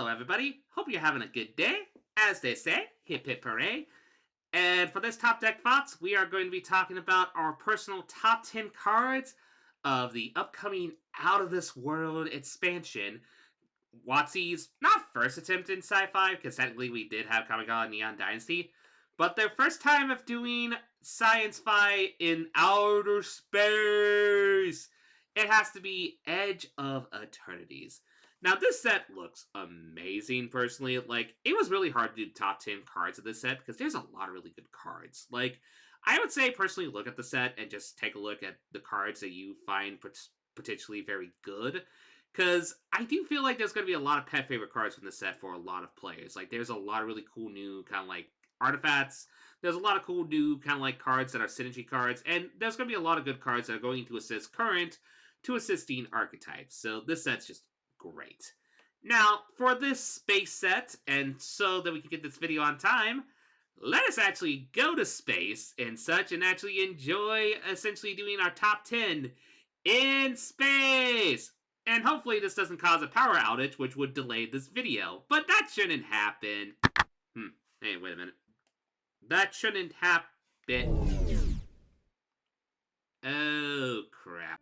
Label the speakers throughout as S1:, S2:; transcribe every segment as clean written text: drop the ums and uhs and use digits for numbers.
S1: Hello, everybody. Hope you're having a good day. As they say, hip hip hooray. And for this Top Deck Fox, we are going to be talking about our personal top 10 cards of the upcoming Out of This World expansion. WotC's not first attempt in sci-fi, because technically we did have Kamigawa Neon Dynasty, but their first time of doing science-fi in outer space. It has to be Edge of Eternities. Now, this set looks amazing, personally. Like, it was really hard to do top 10 cards of this set, because there's a lot of really good cards. Like, I would say, personally, look at the set and just take a look at the cards that you find potentially very good. Because I do feel like there's going to be a lot of pet favorite cards from the set for a lot of players. Like, there's a lot of really cool new kind of like artifacts. There's a lot of cool new kind of like cards that are synergy cards. And there's going to be a lot of good cards that are going to assist current to assisting archetypes. So this set's just great. Now, for this space set, and so that we can get this video on time, let us actually go to space and such and actually enjoy essentially doing our top 10 in space. And hopefully this doesn't cause a power outage, which would delay this video. But that shouldn't happen. Hey, wait a minute. That shouldn't happen. Oh, crap.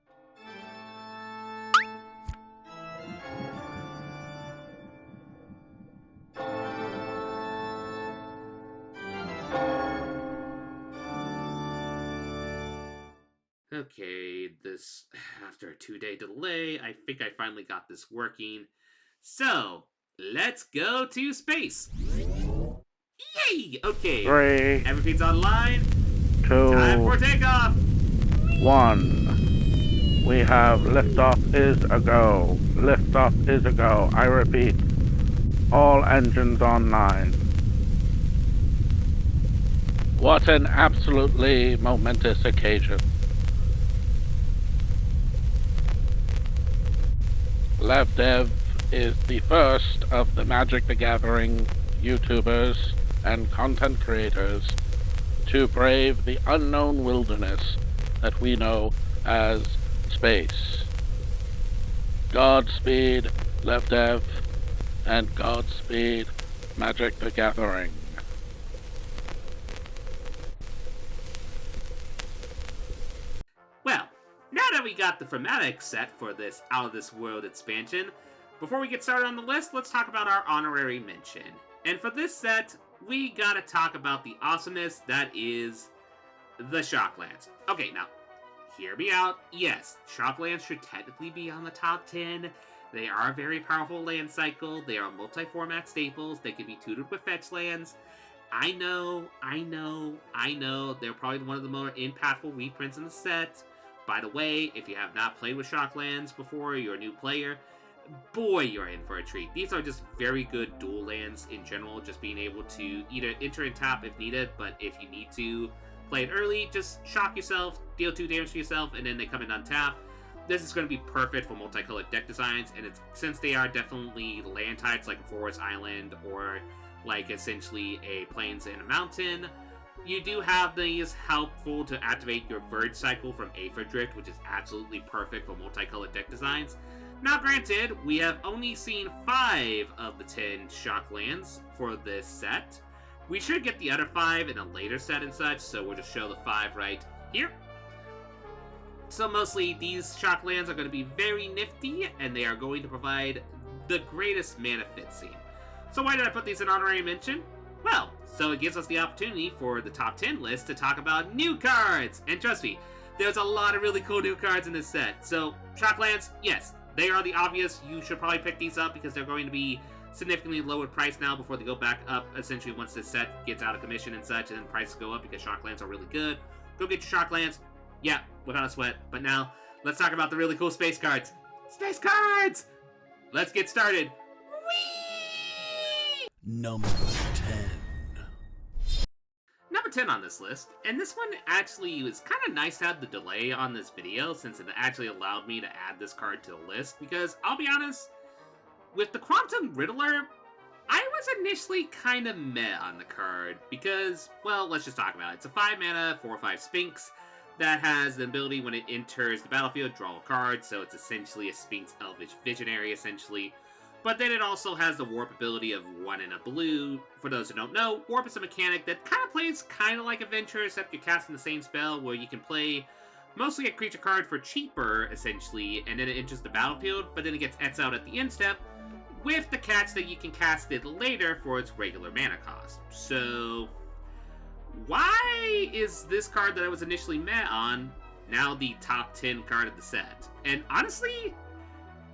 S1: Okay, after a 2-day delay, I think I finally got this working. So, let's go to space. Yay! Okay,
S2: 3,
S1: everything's online.
S2: 2,
S1: Time for takeoff.
S2: 1. We have liftoff is a go. Liftoff is a go. I repeat, all engines online. What an absolutely momentous occasion. LevDev is the first of the Magic the Gathering YouTubers and content creators to brave the unknown wilderness that we know as space. Godspeed, LevDev, and Godspeed, Magic the Gathering.
S1: Well, now that we got the thematic set for this Out of This World expansion, before we get started on the list, let's talk about our honorary mention. And for this set, we gotta talk about the awesomeness that is the Shocklands. Okay, now, hear me out. Yes, Shocklands should technically be on the top 10. They are a very powerful land cycle. They are multi-format staples. They can be tutored with fetch lands. I know. They're probably one of the more impactful reprints in the set. By the way, if you have not played with Shocklands before, you're a new player, boy, you're in for a treat. These are just very good dual lands in general, just being able to either enter and tap if needed, but if you need to play it early, just shock yourself, deal 2 damage to yourself, and then they come in on tap. This is going to be perfect for multicolored deck designs, and since they are definitely land types like a forest island or like essentially a plains and a mountain, you do have these helpful to activate your Verge cycle from Aether Drift, which is absolutely perfect for multicolored deck designs. Now granted, we have only seen 5 of the 10 Shocklands for this set. We should get the other 5 in a later set and such, so we'll just show the 5 right here. So mostly these Shocklands are going to be very nifty, and they are going to provide the greatest mana fit scene. So why did I put these in honorary mention? Well, so it gives us the opportunity for the top 10 list to talk about new cards. And trust me, there's a lot of really cool new cards in this set. So Shocklands, yes, they are the obvious. You should probably pick these up because they're going to be significantly lowered price now before they go back up, essentially once this set gets out of commission and such, and then prices go up because Shocklands are really good. Go get your Shocklands. Yeah, without a sweat. But now, let's talk about the really cool space cards. Space cards! Let's get started. Whee!
S3: Number 10.
S1: Number 10 on this list, and this one actually was kind of nice to have the delay on this video since it actually allowed me to add this card to the list, because I'll be honest, with the Quantum Riddler, I was initially kind of meh on the card because, well, let's just talk about it. It's a 5 mana, 4/5 Sphinx that has the ability when it enters the battlefield, draw a card, so it's essentially a Sphinx Elvish Visionary, essentially. But then it also has the warp ability of 1 and a blue. For those who don't know, warp is a mechanic that kind of plays kind of like Adventure, except you're casting the same spell where you can play mostly a creature card for cheaper, essentially, and then it enters the battlefield, but then it gets Ets out at the end step, with the catch that you can cast it later for its regular mana cost. So, why is this card that I was initially met on now the top 10 card of the set? And honestly,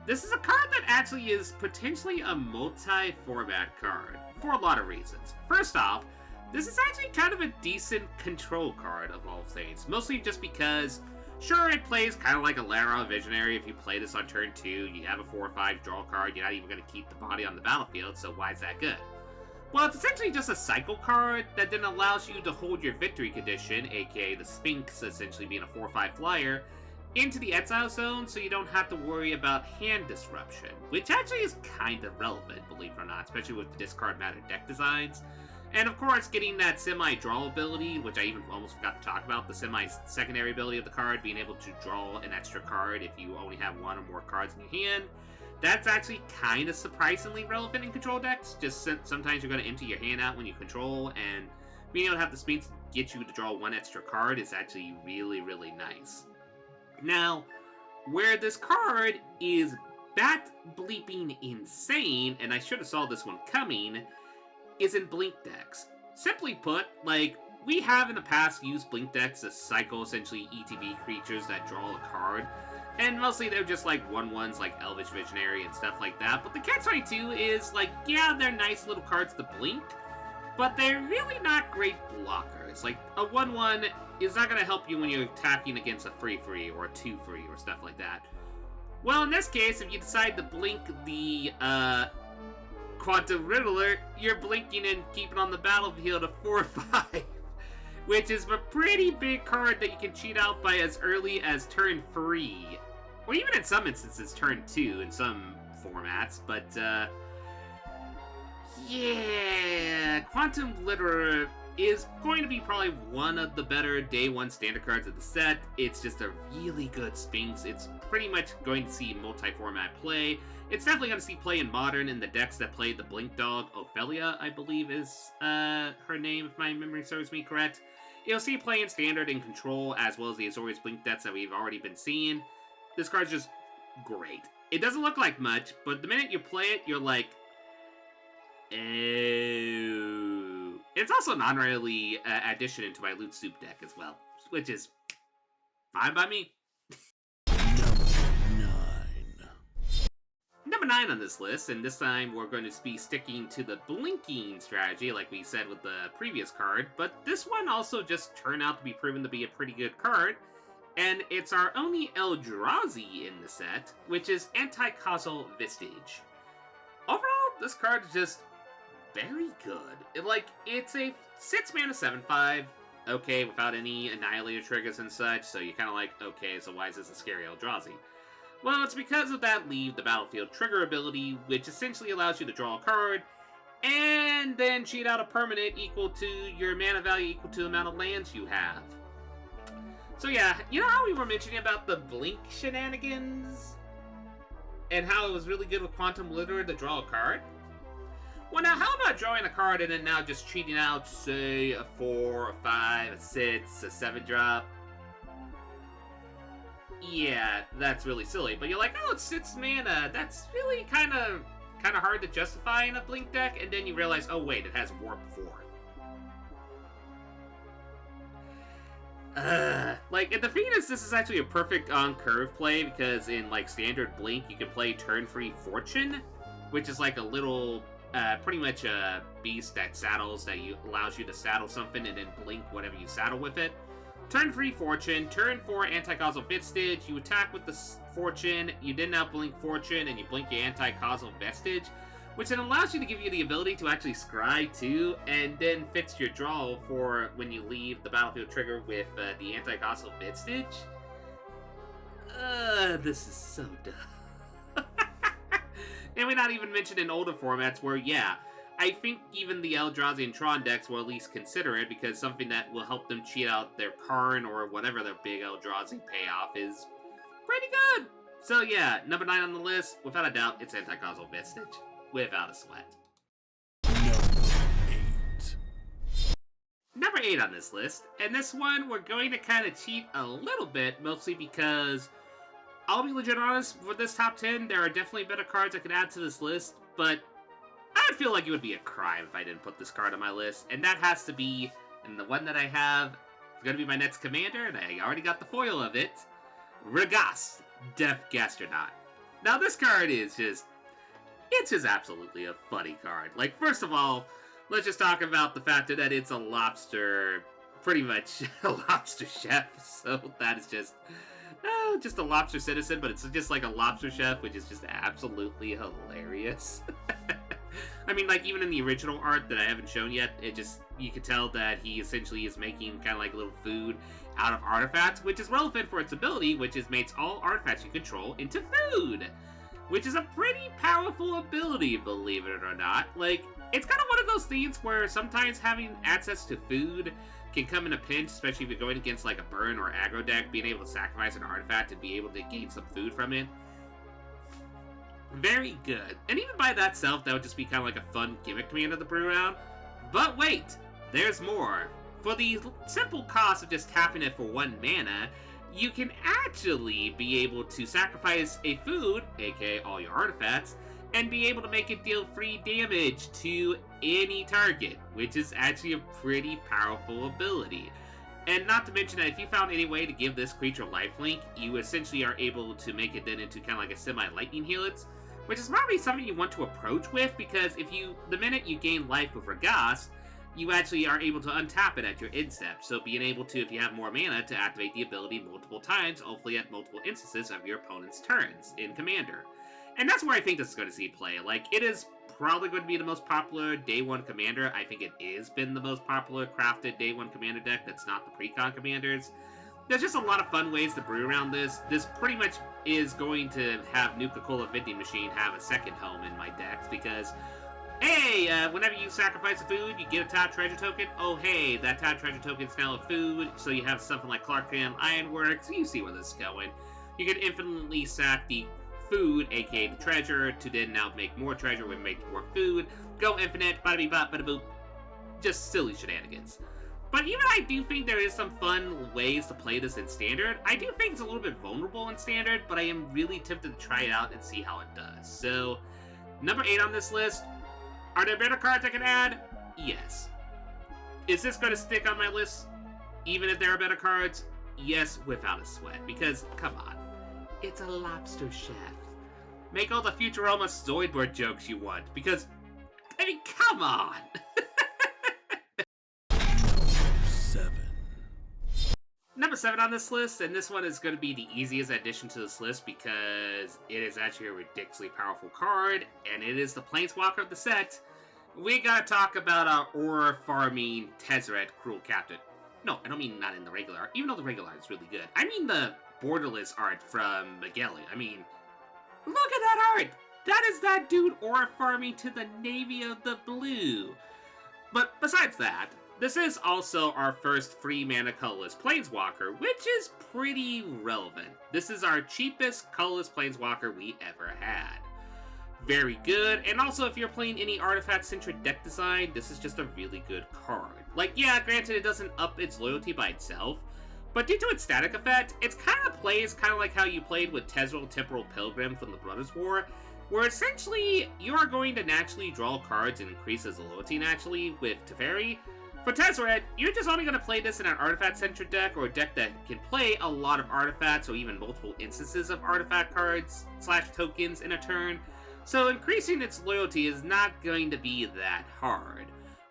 S1: this is a card that actually is potentially a multi-format card, for a lot of reasons. First off, this is actually kind of a decent control card of all things, mostly just because, sure, it plays kind of like a Lara Visionary. If you play this on turn 2, you have a 4 or 5 draw card, you're not even going to keep the body on the battlefield, so why is that good? Well, it's essentially just a cycle card that then allows you to hold your victory condition, aka the Sphinx essentially being a 4 or 5 flyer, into the exile zone so you don't have to worry about hand disruption, which actually is kind of relevant, believe it or not, especially with the discard matter deck designs. And of course, getting that semi-draw ability, which I even almost forgot to talk about, the semi-secondary ability of the card, being able to draw an extra card if you only have 1 or more cards in your hand. That's actually kind of surprisingly relevant in control decks. Just sometimes you're going to empty your hand out when you control, and being able to have the Sphinx get you to draw 1 extra card is actually really, really nice. Now, where this card is bat bleeping insane, and I should have saw this one coming, is in blink decks. Simply put, like, we have in the past used blink decks to cycle essentially ETB creatures that draw a card, and mostly they're just like 1/1s like Elvish Visionary and stuff like that. But the Catch-22 is like, yeah, they're nice little cards to blink, but they're really not great blockers. Like, a 1/1 is not going to help you when you're attacking against a 3/3 or a 2/3 or stuff like that. Well, in this case, if you decide to blink the Quantum Riddler, you're blinking and keeping on the battlefield a 4/5, which is a pretty big card that you can cheat out by as early as turn 3, or even in some instances turn 2 in some formats, but yeah, Quantum Riddler is going to be probably one of the better day 1 standard cards of the set. It's just a really good Sphinx. It's pretty much going to see multi-format play. It's definitely going to see play in Modern in the decks that play the Blink Dog. Ophelia, I believe, is her name, if my memory serves me correct. You'll see play in Standard and Control, as well as the Azorius Blink decks that we've already been seeing. This card's just great. It doesn't look like much, but the minute you play it, you're like, oh. It's also an honorary addition into my Loot Soup deck as well, which is fine by me. Number 9 on this list, and this time we're going to be sticking to the blinking strategy like we said with the previous card, but this one also just turned out to be proven to be a pretty good card, and it's our only Eldrazi in the set, which is Anti-Causal Vestige. Overall, this card is just very good. It's a 6 mana 7/5, okay, without any Annihilator triggers and such, so you're kind of like, okay, so why is this a scary Eldrazi? Well, it's because of that Leave the Battlefield trigger ability, which essentially allows you to draw a card, and then cheat out a permanent equal to your mana value equal to the amount of lands you have. So yeah, you know how we were mentioning about the Blink shenanigans? And how it was really good with Quantum Riddler to draw a card? Well, now, how about drawing a card and then now just cheating out, say, a 4, a 5, a 6, a 7 drop? Yeah, that's really silly. But you're like, oh, it's 6 mana. That's really kind of hard to justify in a Blink deck. And then you realize, oh, wait, it has Warp 4. Like, in the Phoenix, this is actually a perfect on-curve play, because in, like, standard Blink, you can play turn-free Fortune, which is like a little, pretty much a beast that saddles, allows you to saddle something and then blink whatever you saddle with it. Turn 3 Fortune, turn 4 Anti-Causal Vestige, you attack with the Fortune, you then now blink Fortune, and you blink your Anti-Causal Vestige, which then allows you to give you the ability to actually scry too, and then fix your draw for when you leave the battlefield trigger with the Anti-Causal Vestige. This is so dumb. And we're not even mentioning older formats where, yeah, I think even the Eldrazi and Tron decks will at least consider it, because something that will help them cheat out their Karn or whatever their big Eldrazi payoff is pretty good. So yeah, number 9 on the list, without a doubt, it's Anti-Causal Vestige. Without a sweat. Number 8 on this list, and this one we're going to kind of cheat a little bit, mostly because I'll be legit honest, for this top 10, there are definitely better cards I could add to this list, but I feel like it would be a crime if I didn't put this card on my list, and that has to be, and the one that I have is going to be my next commander, and I already got the foil of it, Regast, Death Gastronaut. Now this card is it's just absolutely a funny card. Like, first of all, let's just talk about the fact that it's a lobster, pretty much a lobster chef, so that is just a lobster citizen, but it's just like a lobster chef, which is just absolutely hilarious. I mean, like, even in the original art that I haven't shown yet, you could tell that he essentially is making kind of like a little food out of artifacts, which is relevant for its ability, which is makes all artifacts you control into food, which is a pretty powerful ability, believe it or not. Like, it's kind of one of those things where sometimes having access to food can come in a pinch, especially if you're going against like a burn or aggro deck, being able to sacrifice an artifact and be able to gain some food from it. Very good. And even by that self, that would just be kind of like a fun gimmick command of the brew round. But wait, there's more. For the simple cost of just tapping it for 1 mana, you can actually be able to sacrifice a food, aka all your artifacts, and be able to make it deal free damage to any target, which is actually a pretty powerful ability. And not to mention that if you found any way to give this creature lifelink, you essentially are able to make it then into kind of like a semi-lightning helix, which is probably something you want to approach with, because the minute you gain life with Regast, you actually are able to untap it at your end step. So being able to, if you have more mana, to activate the ability multiple times, hopefully at multiple instances of your opponent's turns in Commander. And that's where I think this is going to see play. Like, it is probably going to be the most popular Day 1 Commander. I think it has been the most popular crafted Day 1 Commander deck that's not the pre-con Commanders. There's just a lot of fun ways to brew around this. This pretty much is going to have Nuka-Cola Vending Machine have a second home in my decks, because, hey, whenever you sacrifice a food, you get a top treasure token. Oh, hey, that top treasure token is now a food, so you have something like Clark Kent Ironworks. You see where this is going. You can infinitely sack the food, aka the treasure, to then now make more treasure when make more food. Go infinite, bada bee bop, bada boop. Just silly shenanigans. But even I do think there is some fun ways to play this in Standard. I do think it's a little bit vulnerable in Standard, but I am really tempted to try it out and see how it does. So, number 8 on this list. Are there better cards I can add? Yes. Is this going to stick on my list, even if there are better cards? Yes, without a sweat. Because, come on. It's a lobster chef. Make all the Futurama Zoidberg jokes you want, because, I mean, come on!
S3: 7.
S1: Number 7 on this list, and this one is going to be the easiest addition to this list because it is actually a ridiculously powerful card, and it is the Planeswalker of the set. We gotta talk about our ore farming Tezzeret Cruel Captain. No, I don't mean not in the regular art, even though the regular art is really good. I mean the borderless art from Magellan. I mean, look at that art! That is that dude ore farming to the navy of the blue. But besides that, this is also our first free mana colorless Planeswalker, which is pretty relevant. This is our cheapest colorless Planeswalker we ever had. Very good, and also if you're playing any artifact-centric deck design, this is just a really good card. Like, yeah, granted it doesn't up its loyalty by itself, but due to its static effect, it kind of plays kind of like how you played with Tezrel Temporal Pilgrim from the Brothers War, where essentially you are going to naturally draw cards and increase its loyalty naturally with Teferi. For Tezzeret, you're just only going to play this in an artifact-centric deck, or a deck that can play a lot of artifacts, or even multiple instances of artifact cards / tokens in a turn, so increasing its loyalty is not going to be that hard.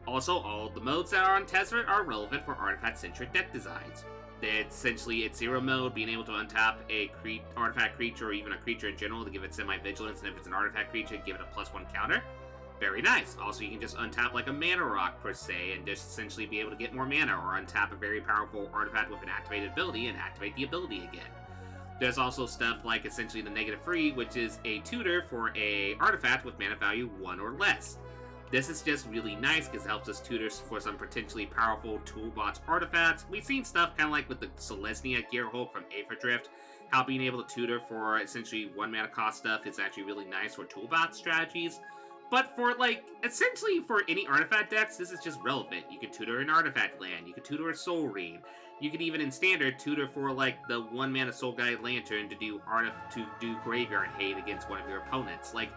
S1: Also, all the modes that are on Tezzeret are relevant for artifact-centric deck designs. Essentially, it's 0 mode, being able to untap a artifact creature, or even a creature in general, to give it semi-vigilance, and if it's an artifact creature, give it a +1 counter. Very nice. Also, you can just untap like a mana rock, per se, and just essentially be able to get more mana, or untap a very powerful artifact with an activated ability and activate the ability again. There's also stuff like essentially the -3, which is a tutor for a artifact with mana value 1 or less. This is just really nice because it helps us tutor for some potentially powerful toolbox artifacts. We've seen stuff kind of like with the Selesnya Gear Hulk from Aether Drift, how being able to tutor for essentially 1 mana cost stuff is actually really nice for toolbox strategies. But for, like, essentially for any artifact decks, this is just relevant. You can tutor an artifact land, you can tutor a Soul Reed, you can even in Standard tutor for, like, the 1 mana Soul Guide Lantern to do Graveyard Hate against one of your opponents. Like,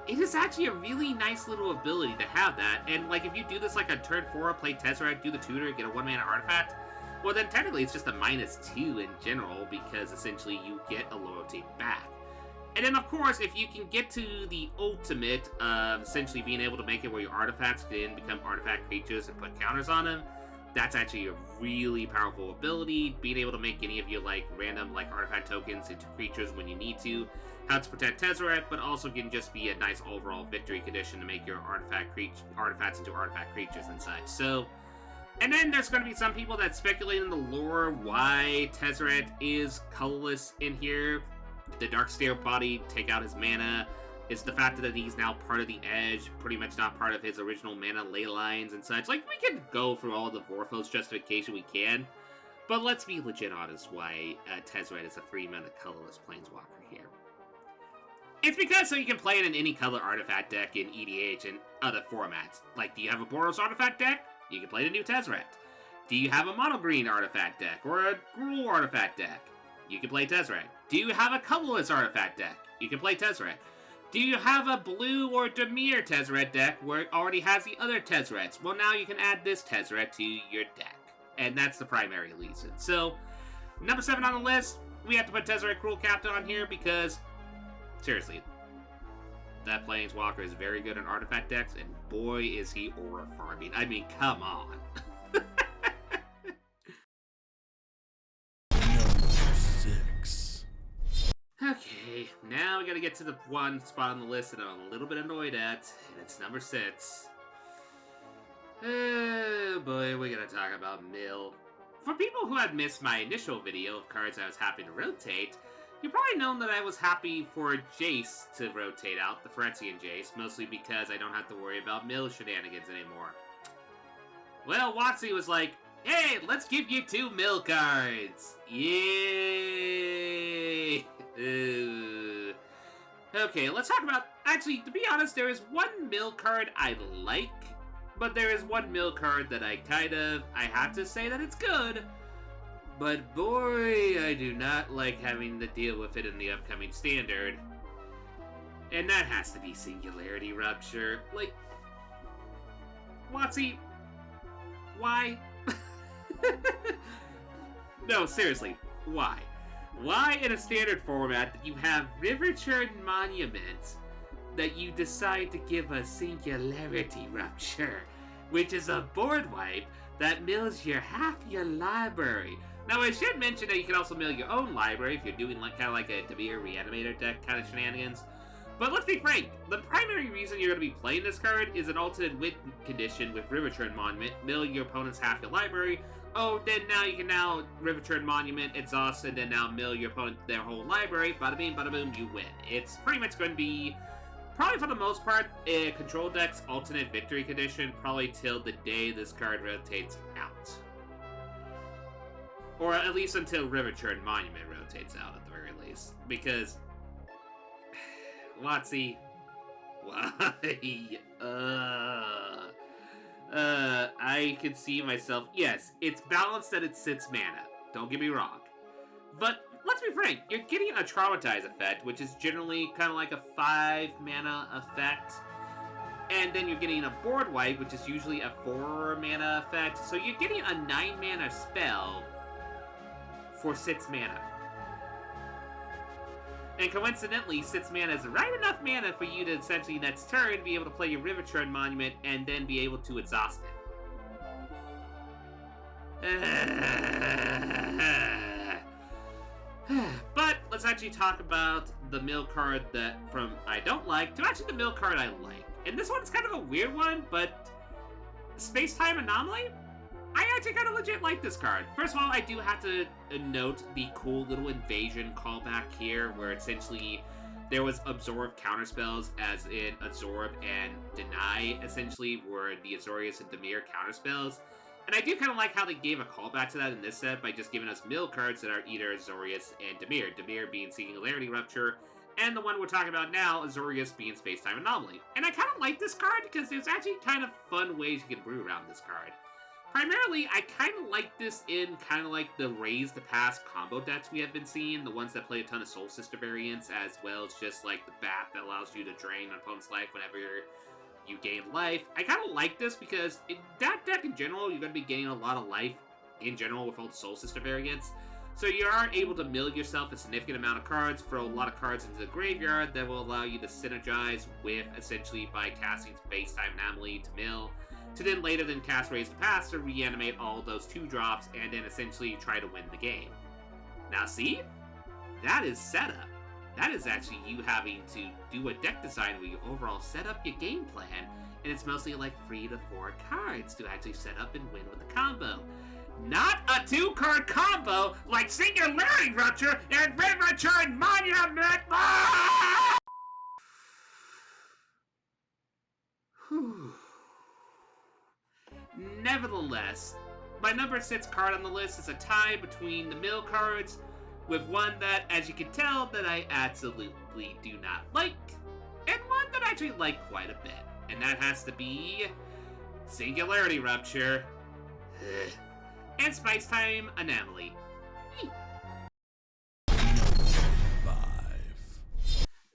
S1: it is actually a really nice little ability to have that, and, like, if you do this, like, on turn 4, play Tezzeret, do the tutor, get a 1 mana artifact, well, then technically it's just a -2 in general, because essentially you get a loyalty back. And then, of course, if you can get to the ultimate of essentially being able to make it where your artifacts can become artifact creatures and put counters on them, that's actually a really powerful ability. Being able to make any of your, like, random, like, artifact tokens into creatures when you need to helps protect Tezzeret, but also can just be a nice overall victory condition to make your artifacts into artifact creatures and such. So, and then there's going to be some people that speculate in the lore why Tezzeret is colorless in here. The Darkstare body, take out his mana. It's the fact that he's now part of the Edge, pretty much not part of his original mana ley lines and such. Like, we can go through all the Vorthos justification we can, but let's be legit honest why Tezzeret is a 3-mana colorless planeswalker here. It's because so you can play it in any color artifact deck in EDH and other formats. Like, do you have a Boros artifact deck? You can play the new Tezzeret. Do you have a mono green artifact deck or a Gruul artifact deck? You can play Tezzeret. Do you have a colorless artifact deck? You can play Tezzeret. Do you have a blue or Dimir Tezzeret deck where it already has the other Tezzerets? Well, now you can add this Tezzeret to your deck. And that's the primary reason. So, number 7 on the list, we have to put Tezzeret Cruel Captain on here because, seriously, that Planeswalker is very good in artifact decks, and boy is he aura farming. I mean, come on. Okay, now we gotta get to the one spot on the list that I'm a little bit annoyed at, and it's number 6. Oh boy, we're gonna talk about Mill. For people who had missed my initial video of cards I was happy to rotate, you've probably known that I was happy for Jace to rotate out, the Phyrexian Jace, mostly because I don't have to worry about Mill shenanigans anymore. Well, WotC was like, hey, let's give you 2 Mill cards! Yay! Okay, let's talk about... Actually, to be honest, there is one Mill card I like, but there is one Mill card that I have to say that it's good, but boy, I do not like having to deal with it in the upcoming Standard. And that has to be Singularity Rupture. Like, WotC, why? No, seriously, why? Why in a Standard format that you have Riverchurn Monument that you decide to give a Singularity Rupture, which is a board wipe that mills half your library? Now, I should mention that you can also mill your own library if you're doing like kind of like a Dimir Reanimator deck kind of shenanigans. But let's be frank, the primary reason you're going to be playing this card is an alternate win condition with Riverchurn Monument. Mill your opponent's half your library. Oh, then now you can Riverchurn Monument, exhaust, and then now mill your opponent their whole library. Bada bing, bada boom, you win. It's pretty much going to be, probably for the most part, a control deck's alternate victory condition, probably till the day this card rotates out. Or at least until Riverchurn Monument rotates out at the very least. Because... WotC, why? I can see myself. Yes, it's balanced that it's 6 mana. Don't get me wrong. But let's be frank, you're getting a Traumatize effect, which is generally kind of like a 5 mana effect. And then you're getting a board wipe, which is usually a 4 mana effect. So you're getting a 9 mana spell for 6 mana. And coincidentally, 6 mana is right enough mana for you to essentially next turn be able to play your Riverchurn Monument and then be able to exhaust it. But let's actually talk about the mill card that from I don't like to actually the mill card I like. And this one's kind of a weird one, but Space-Time Anomaly? I actually kind of legit like this card. First of all, I do have to note the cool little invasion callback here, where essentially There was absorb counterspells, as in absorb and deny, essentially, were the Azorius and Dimir counterspells. And I do kind of like how they gave a callback to that in this set by just giving us mill cards that are either Azorius and Dimir. Dimir being Singularity Rupture, and the one we're talking about now, Azorius being Space-Time Anomaly. And I kind of like this card because there's actually kind of fun ways you can brew around this card. Primarily, I kind of like this in kind of like the Raise to Pass combo decks we have been seeing, the ones that play a ton of Soul Sister variants, as well as just like the Bat that allows you to drain an opponent's life whenever you gain life. I kind of like this because in that deck in general, you're going to be gaining a lot of life in general with all the Soul Sister variants. So you are able to mill yourself a significant amount of cards, throw a lot of cards into the graveyard that will allow you to synergize with, essentially, by casting Space-Time Anomaly to mill, to then later then cast Raise to Pass to reanimate all those 2-drops, and then essentially try to win the game. Now see? That is setup. That is actually you having to do a deck design where you overall set up your game plan, and it's mostly like 3 to 4 cards to actually set up and win with the combo. Not a 2-card combo like Singularity Rupture and River Churn Monument! Nevertheless, my number 6 card on the list is a tie between the mill cards, with one that, as you can tell, that I absolutely do not like, and one that I actually like quite a bit, and that has to be Singularity Rupture and Space-Time Anomaly.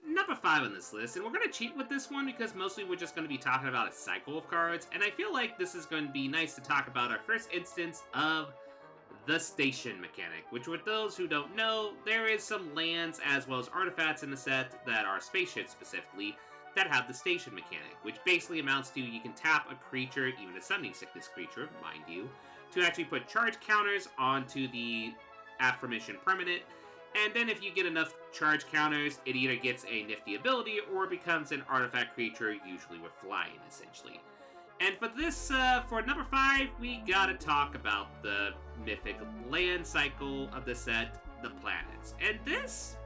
S1: Number 5 on this list, and we're going to cheat with this one because mostly we're just going to be talking about a cycle of cards, and I feel like this is going to be nice to talk about our first instance of the station mechanic, which with those who don't know, there is some lands as well as artifacts in the set that are spaceships specifically that have the station mechanic, which basically amounts to you can tap a creature, even a Summoning Sickness creature, mind you, to actually put charge counters onto the aforementioned permanent, and then if you get enough charge counters, it either gets a nifty ability or becomes an artifact creature, usually with flying, essentially. And for this, for number 5, we gotta talk about the mythic land cycle of the set, the planets. And this,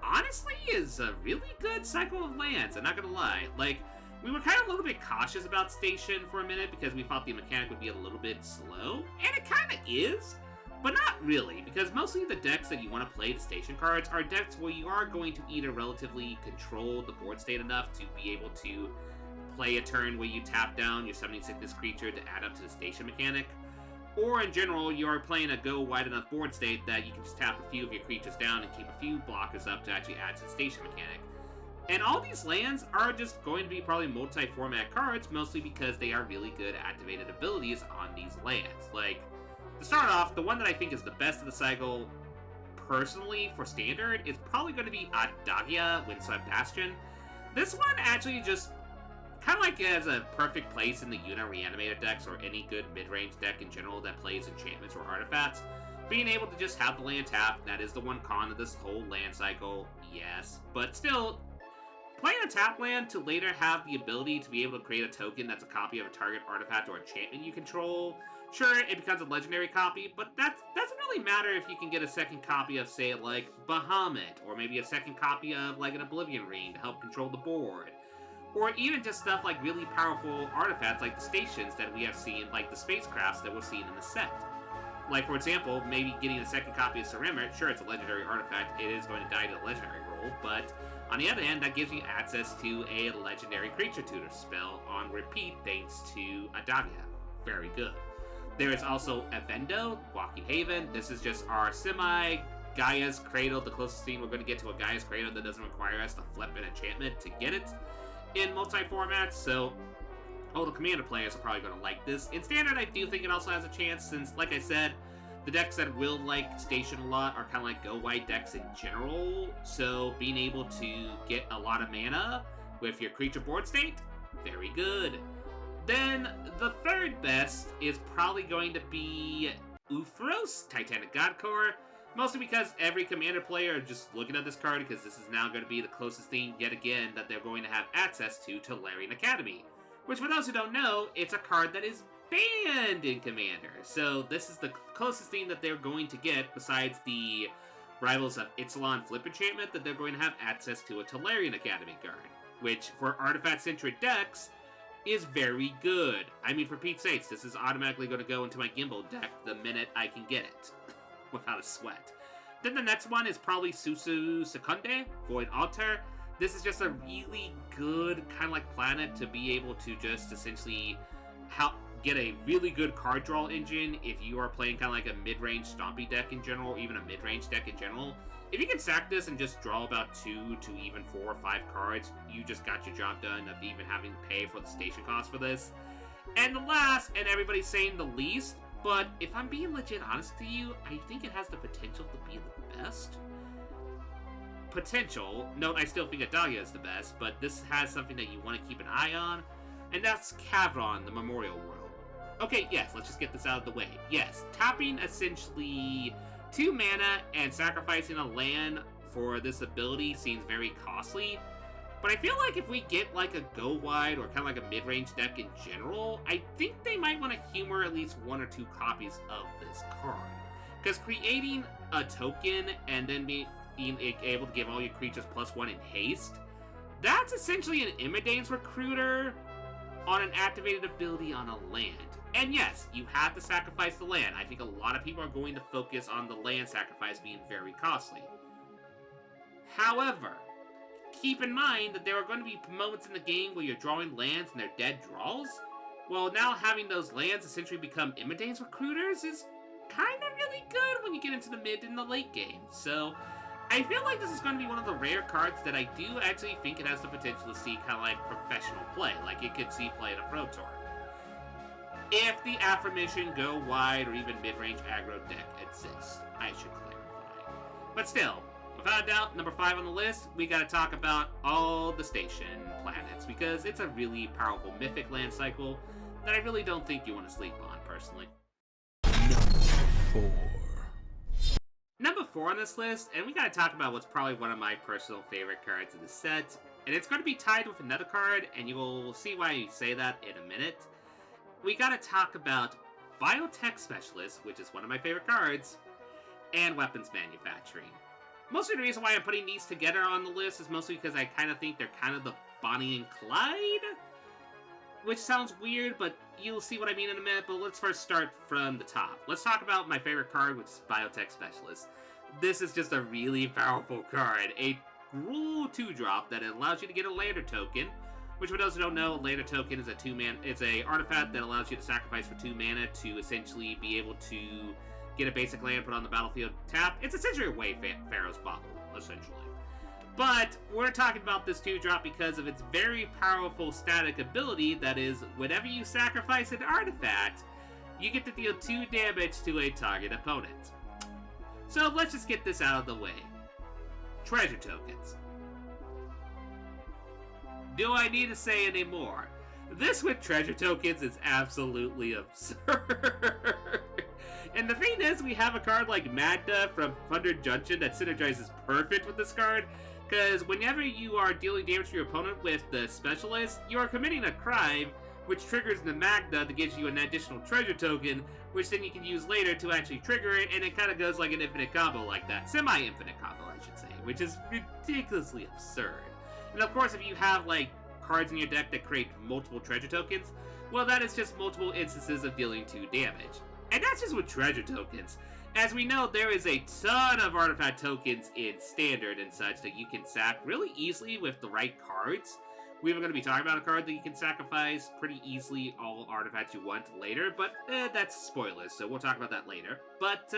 S1: honestly, is a really good cycle of lands, I'm not gonna lie. Like, we were kind of a little bit cautious about Station for a minute because we thought the mechanic would be a little bit slow, and it kind of is. But not really, because mostly the decks that you want to play the station cards are decks where you are going to either relatively control the board state enough to be able to play a turn where you tap down your Summoning Sickness creature to add up to the station mechanic, or in general, you are playing a go wide enough board state that you can just tap a few of your creatures down and keep a few blockers up to actually add to the station mechanic. And all these lands are just going to be probably multi-format cards, mostly because they are really good activated abilities on these lands. Like, to start off, the one that I think is the best of the cycle, personally, for Standard, is probably going to be Adagia, Windswept Bastion. This one actually just kind of like has a perfect place in the Una Reanimator decks, or any good mid-range deck in general that plays enchantments or artifacts. Being able to just have the land tapped, that is the one con of this whole land cycle, yes. But still, playing a tap land to later have the ability to be able to create a token that's a copy of a target artifact or enchantment you control. Sure, it becomes a legendary copy, but that doesn't really matter if you can get a second copy of, say, like, Bahamut, or maybe a second copy of, like, an Oblivion Ring to help control the board. Or even just stuff like really powerful artifacts like the stations that we have seen, like the spacecrafts that we've seen in the set. Like, for example, maybe getting a second copy of Ceremer, sure, it's a legendary artifact, it is going to die to the legendary roll, but on the other hand, that gives you access to a legendary creature tutor spell on repeat thanks to Adagia. Very good. There is also Avendo, Walking Haven. This is just our semi-Gaia's Cradle, the closest thing we're going to get to a Gaia's Cradle that doesn't require us to flip an enchantment to get it in multi-formats, so all the Commander players are probably going to like this. In Standard, I do think it also has a chance, since, like I said, the decks that will like Station a lot are kind of like go-wide decks in general, so being able to get a lot of mana with your creature board state, very good. Then, the third best is probably going to be Uthros, Titanic God Core, mostly because every Commander player is just looking at this card because this is now going to be the closest thing, yet again, that they're going to have access to Larian Academy. Which, for those who don't know, it's a card that is banned in Commander. So this is the closest thing that they're going to get, besides the Rivals of Ixalan flip enchantment that they're going to have access to a Tolarian Academy card, which for artifact-centric decks is very good. I mean, for Pete's sakes, this is automatically going to go into my Gimbal deck the minute I can get it, without a sweat. Then the next one is probably Susu Secunde, Void Altar. This is just a really good kind of like planet to be able to just essentially get a really good card draw engine if you are playing kind of like a mid-range stompy deck in general, or even a mid-range deck in general. If you can sack this and just draw about 2 to even 4 or 5 cards, you just got your job done of even having to pay for the station cost for this. And the last, and everybody's saying the least, but if I'm being legit honest to you, I think it has the potential to be the best. Potential. Note, I still think Adalia is the best, but this has something that you want to keep an eye on, and that's Cavron, the Memorial World. Okay, yes, let's just get this out of the way. Yes, tapping essentially 2 mana and sacrificing a land for this ability seems very costly, but I feel like if we get like a go-wide or kind of like a mid-range deck in general, I think they might want to humor at least 1 or 2 copies of this card. Because creating a token and then being able to give all your creatures +1 in haste, that's essentially an Imidane's Recruiter on an activated ability on a land. And yes, you have to sacrifice the land. I think a lot of people are going to focus on the land sacrifice being very costly. However, keep in mind that there are going to be moments in the game where you're drawing lands and they're dead draws. Well, now having those lands essentially become Imidane's Recruiters is kind of really good when you get into the mid and the late game. So I feel like this is going to be one of the rare cards that I do actually think it has the potential to see kind of like professional play. Like it could see play in a Pro Tour. If the Affirmation go wide or even mid-range aggro deck exists, I should clarify. But still, without a doubt, number 5 on the list, we gotta talk about all the station planets, because it's a really powerful mythic land cycle that I really don't think you want to sleep on, personally.
S3: Number 4.
S1: Number 4 on this list, and we gotta talk about what's probably one of my personal favorite cards in the set, and it's going to be tied with another card, and you will see why I say that in a minute. We gotta talk about Biotech Specialist, which is one of my favorite cards, and Weapons Manufacturing. Mostly the reason why I'm putting these together on the list is mostly because I kind of think they're kind of the Bonnie and Clyde, which sounds weird, but you'll see what I mean in a minute. But let's first start from the top. Let's talk about my favorite card, which is Biotech Specialist. This is just a really powerful card. A Gruul 2-drop that allows you to get a Lander token, which for those who don't know, Lander token is it's a artifact that allows you to sacrifice for 2 mana to essentially be able to get a basic land put on the battlefield tap. It's essentially a Wayfarer's Bauble, essentially. But we're talking about this 2-drop because of its very powerful static ability that is, whenever you sacrifice an artifact, you get to deal 2 damage to a target opponent. So let's just get this out of the way. Treasure tokens. Do I need to say any more? This with treasure tokens is absolutely absurd. And the thing is, we have a card like Magda from Thunder Junction that synergizes perfect with this card, because whenever you are dealing damage to your opponent with the Specialist, you are committing a crime, which triggers the Magda to give you an additional treasure token, which then you can use later to actually trigger it, and it kind of goes like an infinite combo like that. Semi-infinite combo, I should say, which is ridiculously absurd. And of course, if you have, like, cards in your deck that create multiple treasure tokens, well, that is just multiple instances of dealing 2 damage. And that's just with treasure tokens. As we know, there is a ton of artifact tokens in Standard and such that you can sack really easily with the right cards. We were going to be talking about a card that you can sacrifice pretty easily all artifacts you want later, but that's spoilers, so we'll talk about that later. But,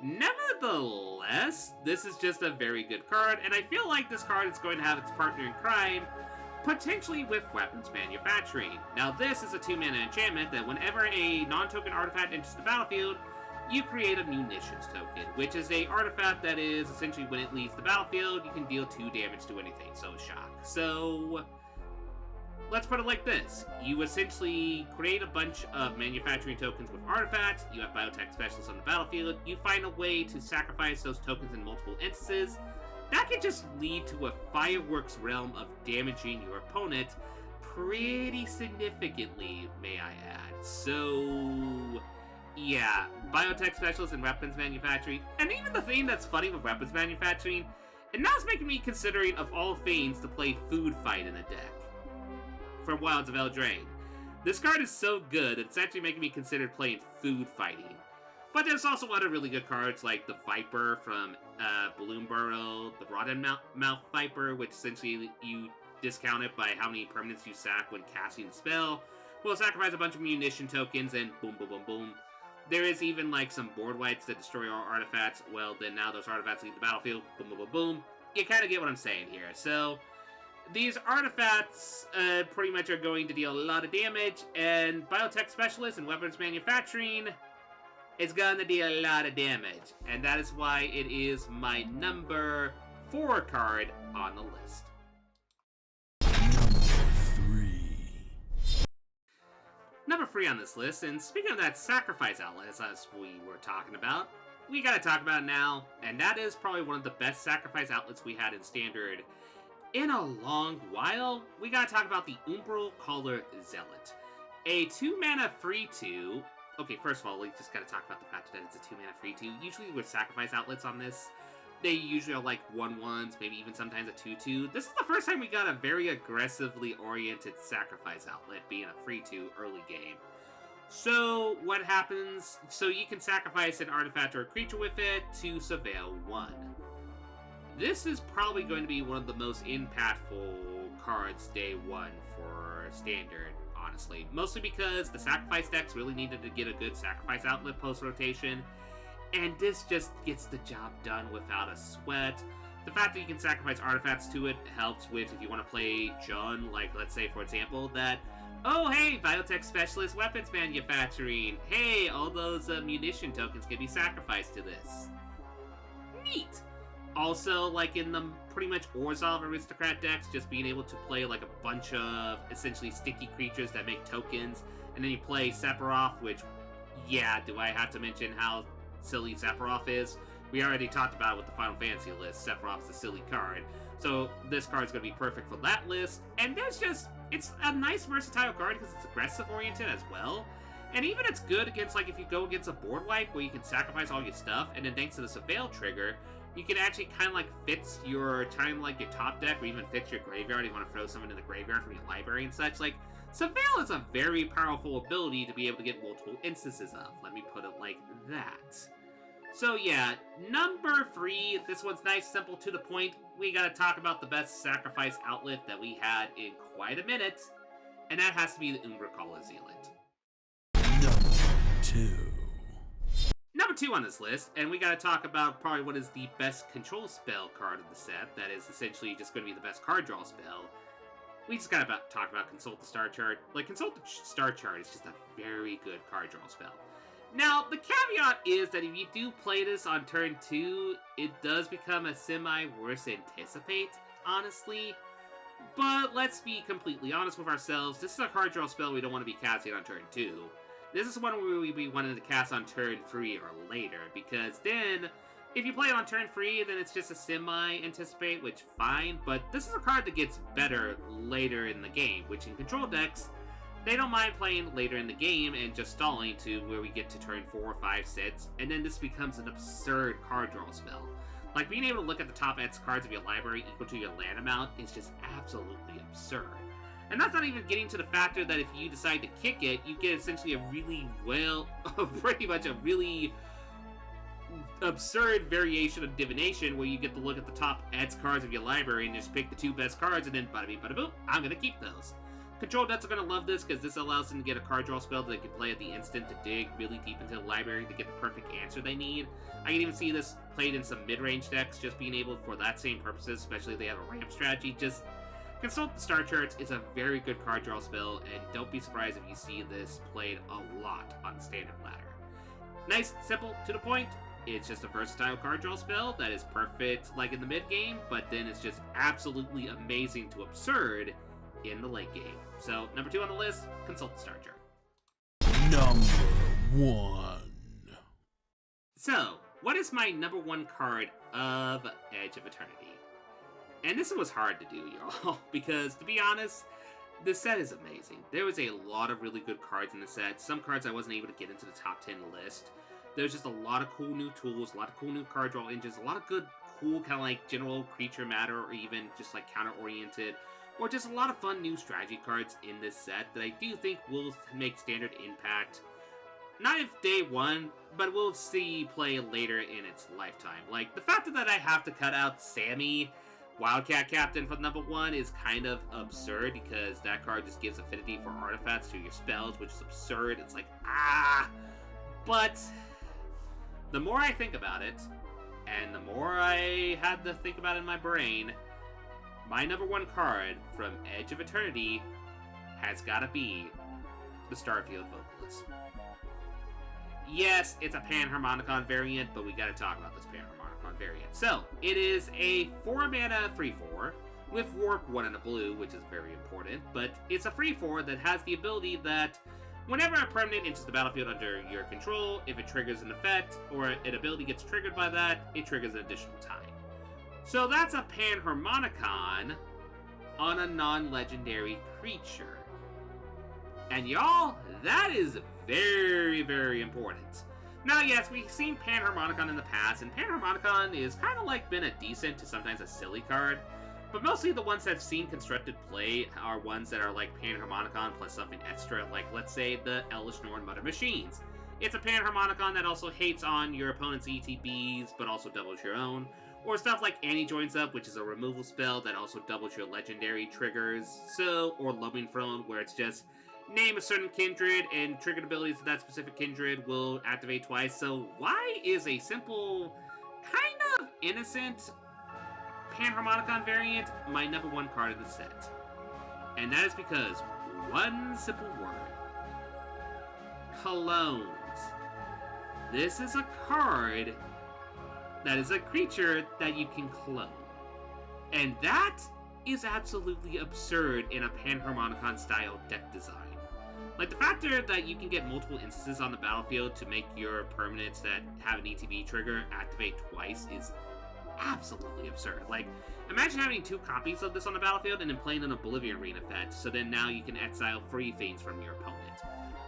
S1: nevertheless, this is just a very good card, and I feel like this card is going to have its partner in crime, potentially with Weapons Manufacturing. Now, this is a 2-mana enchantment that whenever a non-token artifact enters the battlefield, you create a Munitions token, which is a artifact that is essentially when it leaves the battlefield, you can deal 2 damage to anything, so shock. So, let's put it like this. You essentially create a bunch of manufacturing tokens with artifacts, you have Biotech Specialists on the battlefield, you find a way to sacrifice those tokens in multiple instances. That could just lead to a fireworks realm of damaging your opponent pretty significantly, may I add. So, Yeah, biotech specialist in weapons manufacturing, and even the thing that's funny with weapons manufacturing, and now it's making me considering of all things to play food fight in a deck from Wilds of Eldraine. This card is so good that it's actually making me consider playing food fighting. But there's also other really good cards like the Viper from Bloomburrow, the Rottenmouth Viper, which essentially you discount it by how many permanents you sack when casting the spell. Will sacrifice a bunch of munition tokens and boom, boom, boom, boom. There is even like some board wipes that destroy all artifacts. Well, then now those artifacts leave the battlefield. Boom, boom, boom, boom. You kind of get what I'm saying here. So these artifacts pretty much are going to deal a lot of damage, and biotech specialist and weapons manufacturing is going to deal a lot of damage, and that is why it is my number 4 card on the list. Number 3 on this list, and speaking of that sacrifice outlet, as we were talking about, we gotta talk about it now, and that is probably one of the best sacrifice outlets we had in Standard in a long while. We gotta talk about the Umbral Caller Zealot. A 2-mana free 2. Okay, first of all, we just gotta talk about the fact that it's a 2-mana free 2. Usually with sacrifice outlets on this, they usually are like 1/1s, maybe even sometimes a 2/2. This is the first time we got a very aggressively oriented sacrifice outlet, being a free 2 early game. So, what happens? So you can sacrifice an artifact or a creature with it to surveil 1. This is probably going to be one of the most impactful cards day 1 for Standard, honestly. Mostly because the sacrifice decks really needed to get a good sacrifice outlet post-rotation, and this just gets the job done without a sweat. The fact that you can sacrifice artifacts to it helps with if you want to play Jun, like let's say for example that, oh hey, biotech specialist weapons manufacturing, hey, all those munition tokens can be sacrificed to this. Neat! Also, like in the pretty much Orzhov aristocrat decks, just being able to play like a bunch of essentially sticky creatures that make tokens, and then you play Sephiroth, which, yeah, do I have to mention how silly Sephiroth is? We already talked about it with the Final Fantasy list. Sephiroth's a silly card. So this card's going to be perfect for that list. And there's just, it's a nice versatile card because it's aggressive oriented as well. And even it's good against, like, if you go against a board wipe where you can sacrifice all your stuff, and then thanks to the Surveil trigger, you can actually kind of like fits your time, like your top deck, or even fits your graveyard if you want to throw someone in the graveyard from your library and such. Like, Surveil is a very powerful ability to be able to get multiple instances of. Let me put it like that. So yeah, number 3, this one's nice, simple, to the point. We gotta talk about the best sacrifice outlet that we had in quite a minute, and that has to be the Umbral Caller Zealot. Number 2 on this list, and we gotta talk about probably what is the best control spell card of the set, that is essentially just gonna be the best card draw spell. We just gotta talk about Consult the Star Chart. Like, Consult the Star Chart is just a very good card draw spell. Now, the caveat is that if you do play this on turn 2, it does become a semi-worse anticipate, honestly. But let's be completely honest with ourselves, this is a card draw spell we don't want to be casting on turn 2. This is one where we be wanting to cast on turn 3 or later, because then, if you play it on turn 3, then it's just a semi-anticipate, which fine, but this is a card that gets better later in the game, which in control decks, they don't mind playing later in the game and just stalling to where we get to turn 4, 5, 6, and then this becomes an absurd card draw spell. Like, being able to look at the top X cards of your library equal to your land amount is just absolutely absurd. And that's not even getting to the factor that if you decide to kick it, you get essentially a really, pretty much a really absurd variation of divination where you get to look at the top X cards of your library and just pick the 2 best cards and then bada beep, bada boop, I'm gonna keep those. Control decks are going to love this because this allows them to get a card draw spell that they can play at the instant to dig really deep into the library to get the perfect answer they need. I can even see this played in some mid-range decks, just being able for that same purposes, especially if they have a ramp strategy. Just Consult the Star Charts is a very good card draw spell, and don't be surprised if you see this played a lot on Standard Ladder. Nice, simple, to the point. It's just a versatile card draw spell that is perfect like in the mid-game, but then it's just absolutely amazing to absurd in the late game. So, number 2 on the list, Consult the Star Chart.
S3: Number 1.
S1: So, what is my number 1 card of Edge of Eternity? And this was hard to do, y'all, because to be honest, This set is amazing. There was a lot of really good cards in the set. Some cards I wasn't able to get into the top 10 list. There's just a lot of cool new tools, a lot of cool new card draw engines, a lot of good, cool kind of like general creature matter, or even just like counter-oriented, or just a lot of fun new strategy cards in this set that I do think will make standard impact. Not if day one, but we'll see play later in its lifetime. Like, the fact that I have to cut out Sammy, Wildcat Captain, for number 1 is kind of absurd, because that card just gives affinity for artifacts to your spells, which is absurd. It's like, ah! But the more I think about it, and the more I had to think about it in my brain, my number 1 card from Edge of Eternity has gotta be the Starfield Vocalist. Yes, it's a Panharmonicon variant, but we gotta talk about this Panharmonicon variant. So, it is a 4-mana 3/4 with Warp 1 and a blue, which is very important, but it's a 3/4 that has the ability that whenever a permanent enters the battlefield under your control, if it triggers an effect, or an ability gets triggered by that, it triggers an additional time. So that's a Panharmonicon on a non-legendary creature. And y'all, that is very, very important. Now, yes, we've seen Panharmonicon in the past, and Panharmonicon is kind of like been a decent to sometimes a silly card, but mostly the ones that have seen constructed play are ones that are like Panharmonicon plus something extra, like let's say the Elvish Norn Mother Machines. It's a Panharmonicon that also hates on your opponent's ETBs, but also doubles your own. Or stuff like Annie Joins Up, which is a removal spell that also doubles your legendary triggers. So, or Loving Throne, where it's just name a certain kindred, and triggered abilities of that specific kindred will activate twice. So why is a simple, kind of innocent Panharmonicon variant my number 1 card of the set? And that is because one simple word. Clones. This is a card that is a creature that you can clone. And that is absolutely absurd in a Panharmonicon style deck design. Like, the factor that you can get multiple instances on the battlefield to make your permanents that have an ETB trigger activate twice is absolutely absurd. Like, imagine having 2 copies of this on the battlefield and then playing an Oblivion Ring effect, so then now you can exile free things from your opponent.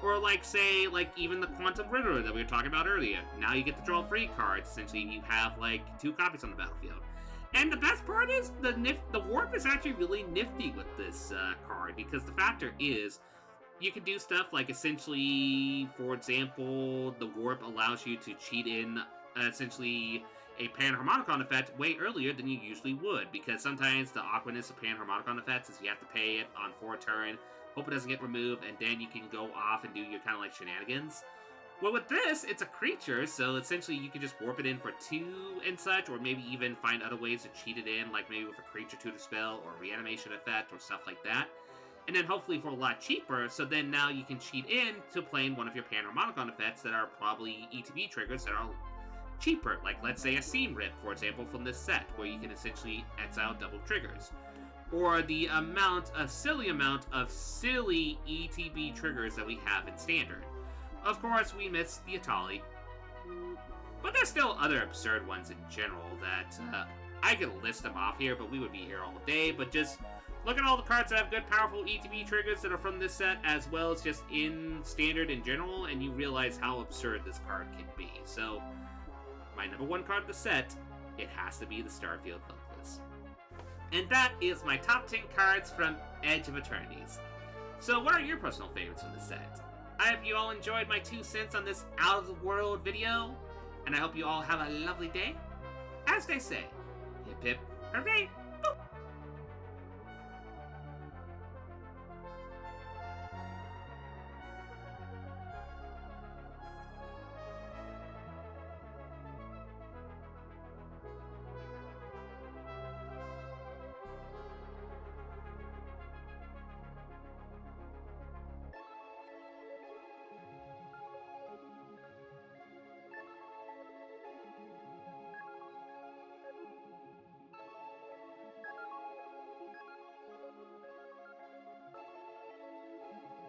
S1: Or like, say, like even the Quantum Riddler that we were talking about earlier. Now you get to draw free cards, essentially you have like 2 copies on the battlefield. And the best part is, the Warp is actually really nifty with this card, because the factor is, you can do stuff like, essentially, for example, the Warp allows you to cheat in, essentially, a Panharmonicon effect way earlier than you usually would, because sometimes the awkwardness of Panharmonicon effects is you have to pay it on for a turn, hope it doesn't get removed, and then you can go off and do your kind of like shenanigans. Well, with this, it's a creature, so essentially you can just warp it in for 2 and such, or maybe even find other ways to cheat it in, like maybe with a creature tutor spell, or reanimation effect, or stuff like that. And then hopefully for a lot cheaper, so then now you can cheat in to playing one of your Panharmonicon effects that are probably ETB triggers that are cheaper, like let's say a Seam Rip, for example, from this set, where you can essentially exile double triggers. Or the silly amount of silly ETB triggers that we have in Standard. Of course, we missed the Atali, but there's still other absurd ones in general that I could list them off here, but we would be here all day. But just look at all the cards that have good, powerful ETB triggers that are from this set, as well as just in Standard in general, and you realize how absurd this card can be. So, my number 1 card of the set, it has to be the Starfield Vocalist. And that is my top 10 cards from Edge of Eternities. So, what are your personal favorites from this set? I hope you all enjoyed my 2 cents on this out-of-the-world video, and I hope you all have a lovely day. As they say, hip hip hooray!